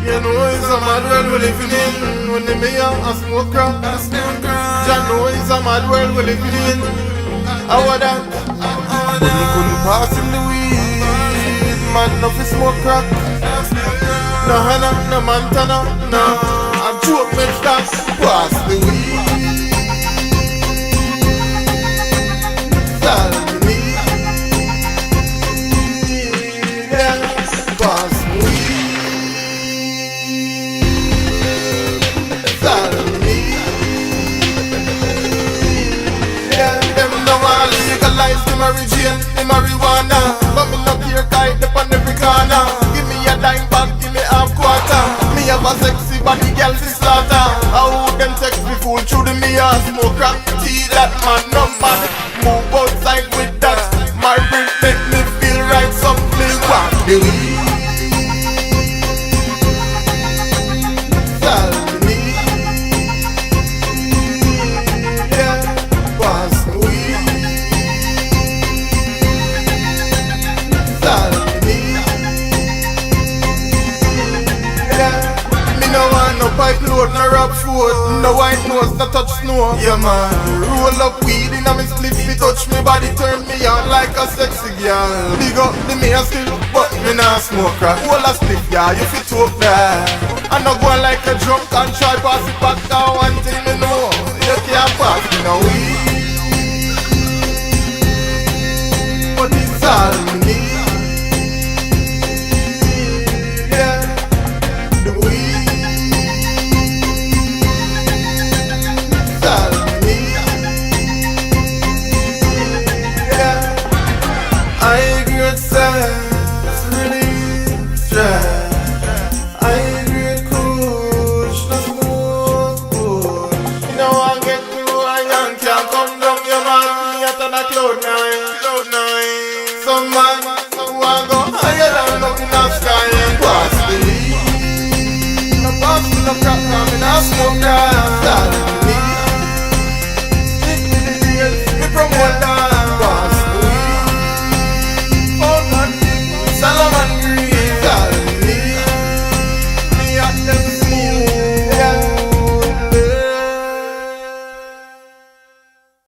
You know it's a mad world we're living in. When the mayor a smoke crack, Jah know it's a mad world we're living in. How that? But me couldn't pass him the weed. Man, no fi smoke crack. No Hannah, no Montana, no. A joke makes that pass the weed. Tell me, yeah, pass the weed. Tell me, yeah, them no want legalize the marijuana, but me no care 'cause it on every corner. Give me a dime bag, give me half quarter. Me have a sexy body, girl, fi slaughter. How them text me fool through the mirror? Smoke crack, tea that man, no man. Move outside with that. My breath make me feel right. Something want the weed. Tell me, yeah, pass the weed. Tell me, yeah. Me no want no pipe load, no rap food, no white nose, no touch snow. Yeah man, roll up weed in a me split, me touch me body, turn me on like a sexy girl. Big up the me a still, but me nah smoke crack. Hold a split, yeah, you fit up there. I no go like a drunk and try pass it back down. One thing me know, you can't pass me no weed. But it's all me. Yeah, the weed. Tell me, yeah. I regret sex, really stress. I regret kush, no smoke kush. You know I get through a young can't come down your man. Me at on a cloud nine. Some man who a go higher than up in the sky. Pass the weed, no pass me no crack, now me not smoke that.